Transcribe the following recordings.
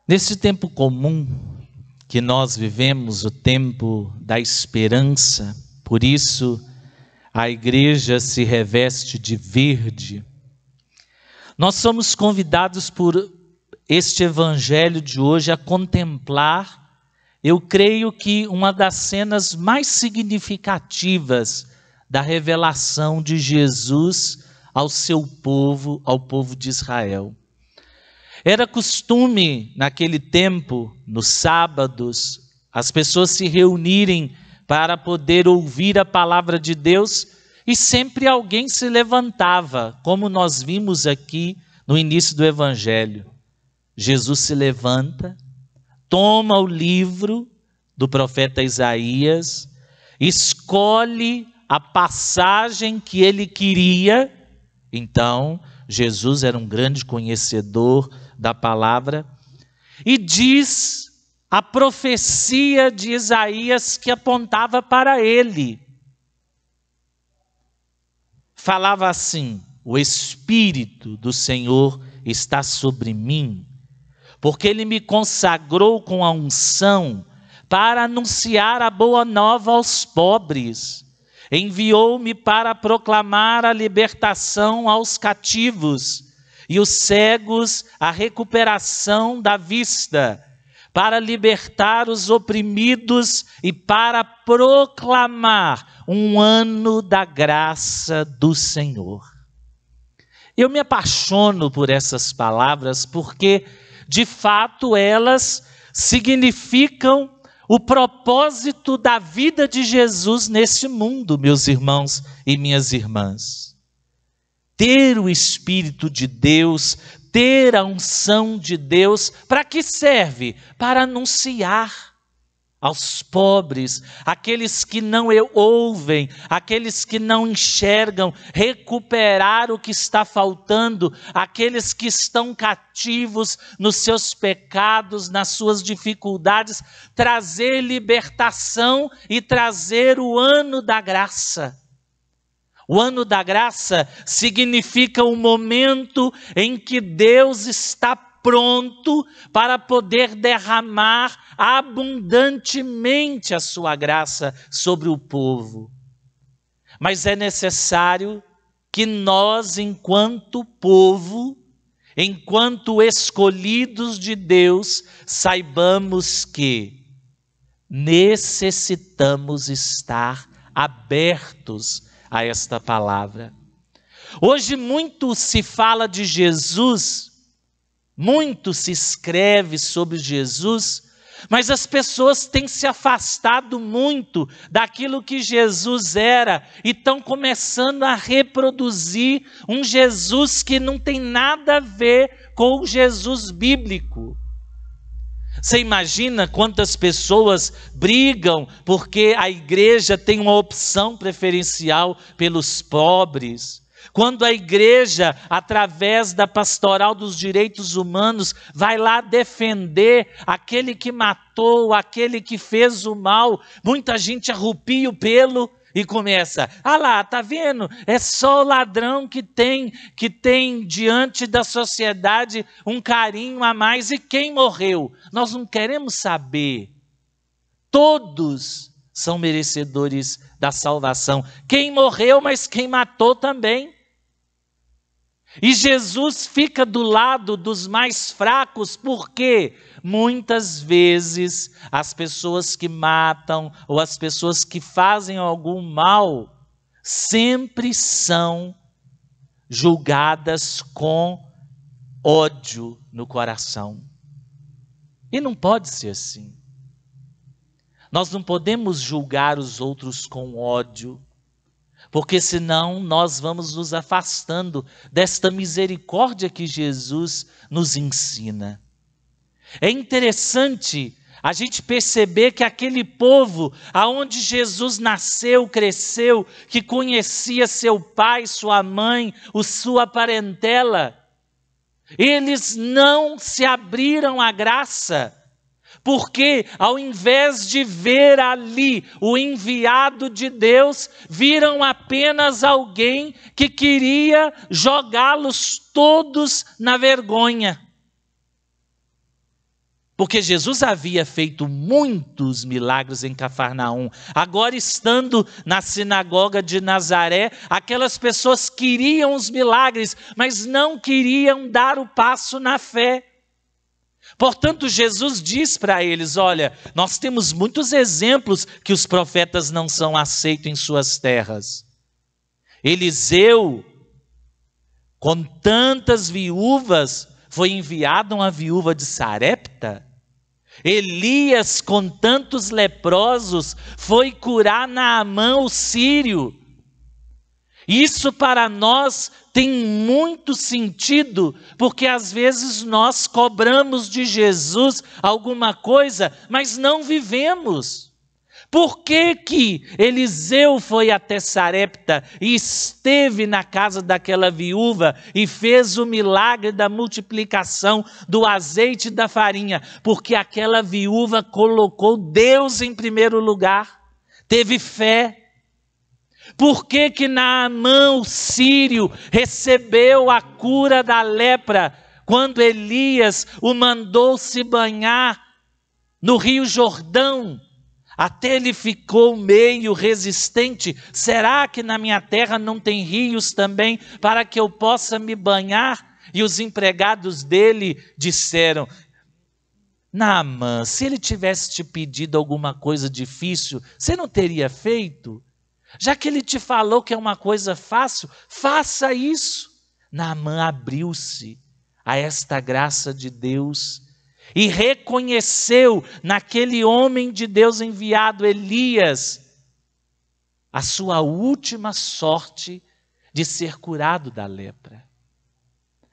Nesse tempo comum que nós vivemos, o tempo da esperança, por isso a igreja se reveste de verde. Nós somos convidados por este evangelho de hoje a contemplar, eu creio que uma das cenas mais significativas da revelação de Jesus ao seu povo, ao povo de Israel. Era costume naquele tempo, nos sábados, as pessoas se reunirem para poder ouvir a palavra de Deus e sempre alguém se levantava, como nós vimos aqui no início do evangelho. Jesus se levanta, toma o livro do profeta Isaías, escolhe a passagem que ele queria. Então, Jesus era um grande conhecedor da palavra e diz a profecia de Isaías que apontava para ele. Falava assim: o Espírito do Senhor está sobre mim, porque Ele me consagrou com a unção para anunciar a boa nova aos pobres. Enviou-me para proclamar a libertação aos cativos e os cegos a recuperação da vista, para libertar os oprimidos e para proclamar um ano da graça do Senhor. Eu me apaixono por essas palavras porque, de fato, elas significam o propósito da vida de Jesus neste mundo, meus irmãos e minhas irmãs. Ter o Espírito de Deus, ter a unção de Deus, para que serve? Para anunciar aos pobres, aqueles que não ouvem, aqueles que não enxergam, recuperar o que está faltando, aqueles que estão cativos nos seus pecados, nas suas dificuldades, trazer libertação e trazer o ano da graça. O ano da graça significa o momento em que Deus está pronto para poder derramar abundantemente a sua graça sobre o povo. Mas é necessário que nós, enquanto povo, enquanto escolhidos de Deus, saibamos que necessitamos estar abertos a esta palavra. Hoje muito se fala de Jesus, muito se escreve sobre Jesus, mas as pessoas têm se afastado muito daquilo que Jesus era e estão começando a reproduzir um Jesus que não tem nada a ver com o Jesus bíblico. Você imagina quantas pessoas brigam porque a igreja tem uma opção preferencial pelos pobres? Quando a igreja, através da pastoral dos direitos humanos, vai lá defender aquele que matou, aquele que fez o mal, muita gente arrupia o pelo e começa: ah lá, tá vendo? É só o ladrão que tem diante da sociedade um carinho a mais. E quem morreu? Nós não queremos saber. Todos são merecedores da salvação. Quem morreu, mas quem matou também. E Jesus fica do lado dos mais fracos, porque muitas vezes as pessoas que matam ou as pessoas que fazem algum mal sempre são julgadas com ódio no coração. E não pode ser assim. Nós não podemos julgar os outros com ódio, porque senão nós vamos nos afastando desta misericórdia que Jesus nos ensina. É interessante a gente perceber que aquele povo aonde Jesus nasceu, cresceu, que conhecia seu pai, sua mãe, sua parentela, eles não se abriram à graça. Porque ao invés de ver ali o enviado de Deus, viram apenas alguém que queria jogá-los todos na vergonha. Porque Jesus havia feito muitos milagres em Cafarnaum. Agora, estando na sinagoga de Nazaré, aquelas pessoas queriam os milagres, mas não queriam dar o passo na fé. Portanto, Jesus diz para eles: olha, nós temos muitos exemplos que os profetas não são aceitos em suas terras. Eliseu, com tantas viúvas, foi enviado uma viúva de Sarepta. Elias, com tantos leprosos, foi curar Naamã o sírio. Isso para nós tem muito sentido, porque às vezes nós cobramos de Jesus alguma coisa, mas não vivemos. Por que que Eliseu foi até Sarepta e esteve na casa daquela viúva e fez o milagre da multiplicação do azeite e da farinha? Porque aquela viúva colocou Deus em primeiro lugar, teve fé. Por que que Naamã, o sírio, recebeu a cura da lepra quando Elias o mandou se banhar no Rio Jordão? Até ele ficou meio resistente. Será que na minha terra não tem rios também para que eu possa me banhar? E os empregados dele disseram: Naamã, se ele tivesse te pedido alguma coisa difícil, você não teria feito? Já que ele te falou que é uma coisa fácil, faça isso. Naamã abriu-se a esta graça de Deus e reconheceu naquele homem de Deus enviado, Elias, a sua última sorte de ser curado da lepra.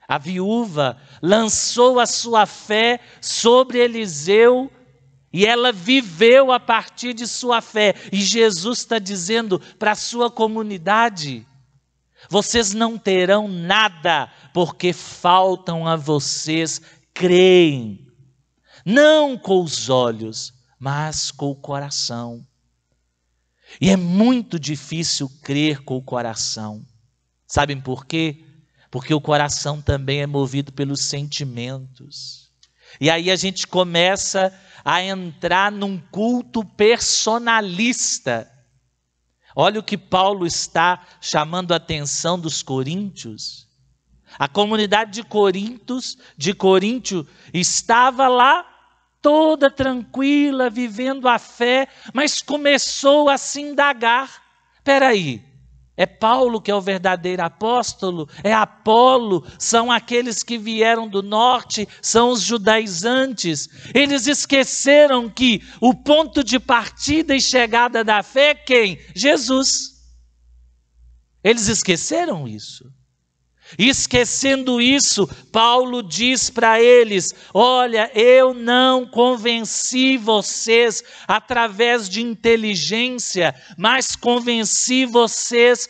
A viúva lançou a sua fé sobre Eliseu e ela viveu a partir de sua fé. E Jesus está dizendo para a sua comunidade: vocês não terão nada, porque faltam a vocês creem. Não com os olhos, mas com o coração. E é muito difícil crer com o coração. Sabem por quê? Porque o coração também é movido pelos sentimentos. E aí a gente começa a entrar num culto personalista. Olha o que Paulo está chamando a atenção dos coríntios. A comunidade de Coríntio estava lá toda tranquila, vivendo a fé, mas começou a se indagar. Espera aí, é Paulo que é o verdadeiro apóstolo? É Apolo? São aqueles que vieram do norte? São os judaizantes? Eles esqueceram que o ponto de partida e chegada da fé é quem? Jesus. Eles esqueceram isso. E esquecendo isso, Paulo diz para eles: olha, eu não convenci vocês através de inteligência, mas convenci vocês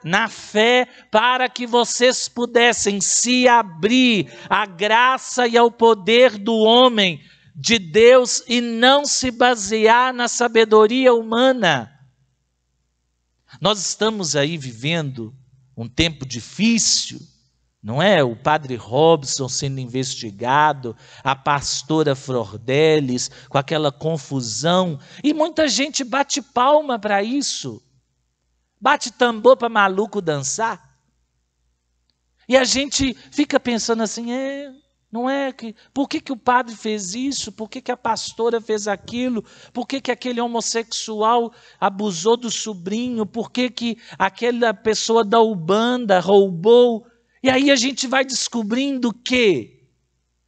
na fé, para que vocês pudessem se abrir à graça e ao poder do homem, de Deus, e não se basear na sabedoria humana. Nós estamos aí vivendo um tempo difícil, não é? O padre Robson sendo investigado, a pastora Flordelis, com aquela confusão, e muita gente bate palma para isso, bate tambor para maluco dançar, e a gente fica pensando assim, não é que, por que o padre fez isso? Por que a pastora fez aquilo? Por que aquele homossexual abusou do sobrinho? Por que aquela pessoa da Ubanda roubou? E aí a gente vai descobrindo que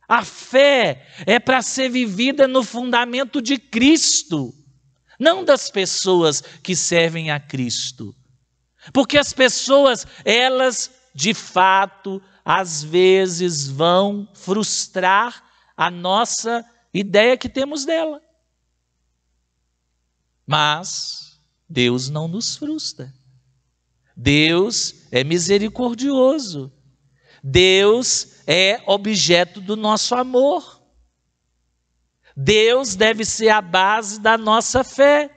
a fé é para ser vivida no fundamento de Cristo, não das pessoas que servem a Cristo. Porque as pessoas, elas de fato, às vezes vão frustrar a nossa ideia que temos dela. Mas Deus não nos frustra. Deus é misericordioso. Deus é objeto do nosso amor. Deus deve ser a base da nossa fé,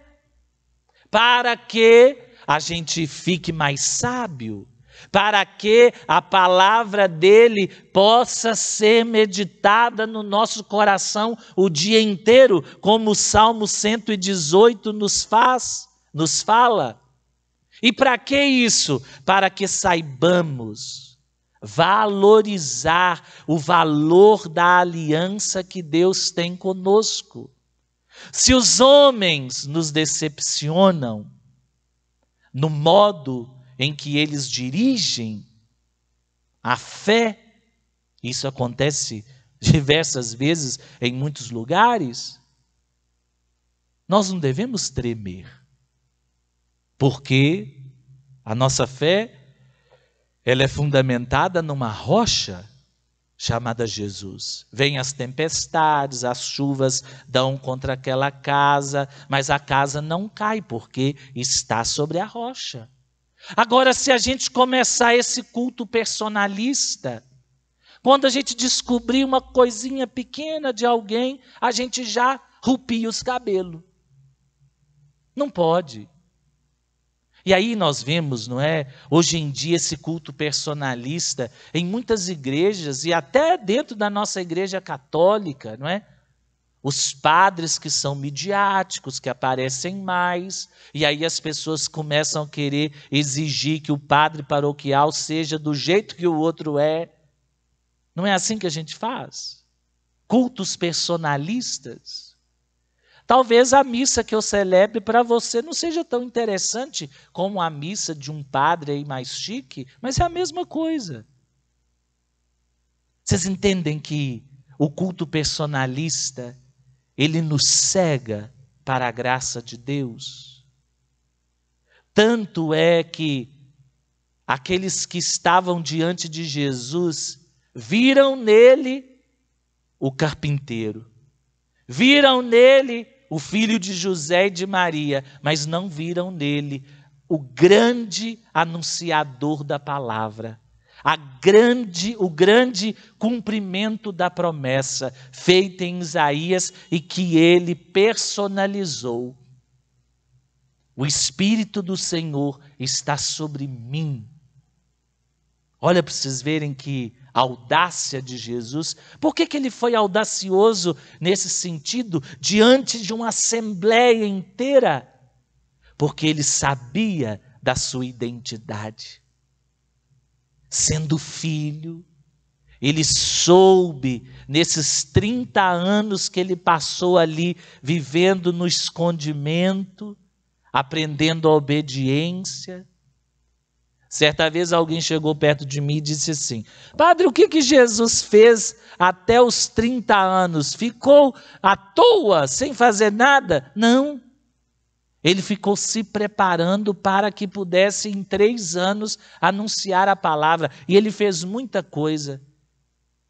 para que a gente fique mais sábio, para que a palavra dele possa ser meditada no nosso coração o dia inteiro, como o Salmo 118 nos fala. E para que isso? Para que saibamos valorizar o valor da aliança que Deus tem conosco. Se os homens nos decepcionam no modo em que eles dirigem a fé, isso acontece diversas vezes em muitos lugares, nós não devemos tremer, porque a nossa fé, ela é fundamentada numa rocha chamada Jesus. Vêm as tempestades, as chuvas dão contra aquela casa, mas a casa não cai, porque está sobre a rocha. Agora, se a gente começar esse culto personalista, quando a gente descobrir uma coisinha pequena de alguém, a gente já rupia os cabelos. Não pode. E aí nós vemos, não é, hoje em dia esse culto personalista em muitas igrejas e até dentro da nossa igreja católica, não é? Os padres que são midiáticos, que aparecem mais, e aí as pessoas começam a querer exigir que o padre paroquial seja do jeito que o outro é. Não é assim que a gente faz? Cultos personalistas. Talvez a missa que eu celebre para você não seja tão interessante como a missa de um padre aí mais chique, mas é a mesma coisa. Vocês entendem que o culto personalista, ele nos cega para a graça de Deus? Tanto é que aqueles que estavam diante de Jesus viram nele o carpinteiro, viram nele o filho de José e de Maria, mas não viram nele o grande anunciador da palavra, o grande cumprimento da promessa feita em Isaías e que ele personalizou. O Espírito do Senhor está sobre mim. Olha para vocês verem que audácia de Jesus. Por que ele foi audacioso nesse sentido, diante de uma assembleia inteira? Porque ele sabia da sua identidade. Sendo filho, ele soube, nesses 30 anos que ele passou ali, vivendo no escondimento, aprendendo a obediência. Certa vez alguém chegou perto de mim e disse assim: padre, o que Jesus fez até os 30 anos? Ficou à toa, sem fazer nada? Não. Ele ficou se preparando para que pudesse, em 3 anos, anunciar a palavra. E ele fez muita coisa.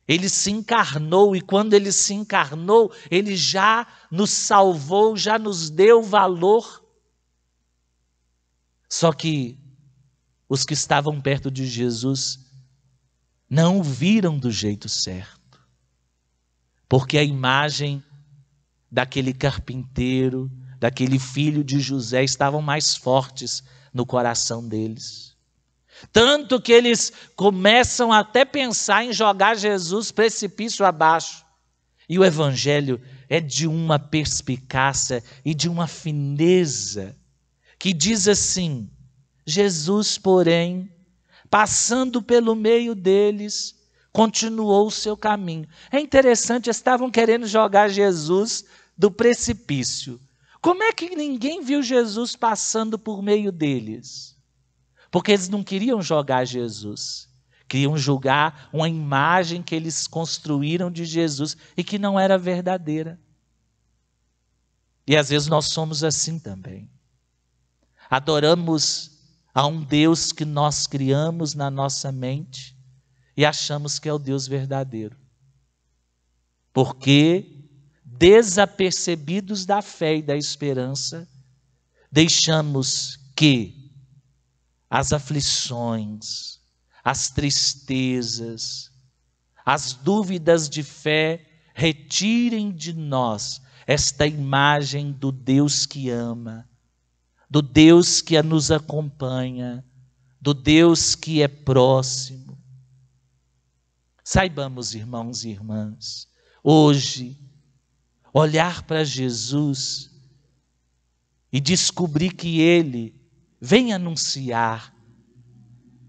Ele se encarnou, e quando ele se encarnou, ele já nos salvou, já nos deu valor. Só que os que estavam perto de Jesus não o viram do jeito certo, porque a imagem daquele carpinteiro, daquele filho de José, estavam mais fortes no coração deles. Tanto que eles começam até pensar em jogar Jesus precipício abaixo. E o Evangelho é de uma perspicácia e de uma fineza que diz assim: Jesus, porém, passando pelo meio deles, continuou o seu caminho. É interessante, estavam querendo jogar Jesus do precipício. Como é que ninguém viu Jesus passando por meio deles? Porque eles não queriam jogar Jesus, queriam julgar uma imagem que eles construíram de Jesus e que não era verdadeira. E às vezes nós somos assim também. Adoramos a um Deus que nós criamos na nossa mente e achamos que é o Deus verdadeiro. Porque, desapercebidos da fé e da esperança, deixamos que as aflições, as tristezas, as dúvidas de fé retirem de nós esta imagem do Deus que ama, do Deus que nos acompanha, do Deus que é próximo. Saibamos, irmãos e irmãs, hoje, olhar para Jesus e descobrir que Ele vem anunciar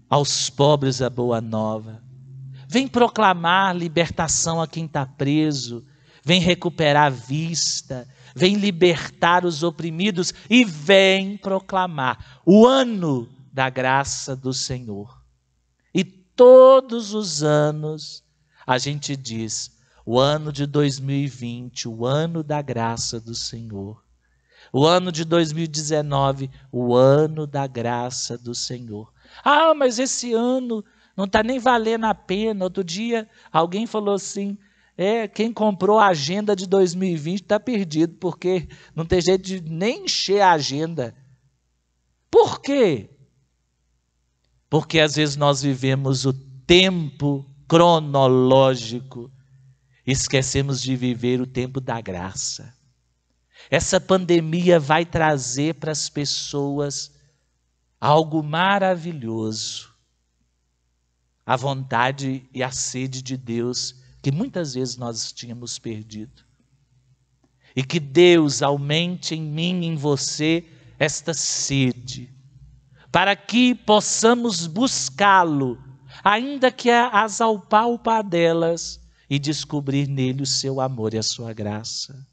aos pobres a boa nova, vem proclamar libertação a quem está preso, vem recuperar a vista, vem libertar os oprimidos e vem proclamar o ano da graça do Senhor. E todos os anos a gente diz, o ano de 2020, o ano da graça do Senhor. O ano de 2019, o ano da graça do Senhor. Ah, mas esse ano não está nem valendo a pena. Outro dia alguém falou assim, quem comprou a agenda de 2020 está perdido, porque não tem jeito de nem encher a agenda. Por quê? Porque às vezes nós vivemos o tempo cronológico, esquecemos de viver o tempo da graça. Essa pandemia vai trazer para as pessoas algo maravilhoso. A vontade e a sede de Deus, que muitas vezes nós tínhamos perdido. E que Deus aumente em mim e em você esta sede, para que possamos buscá-lo, ainda que as apalpadelas, e descobrir nele o seu amor e a sua graça.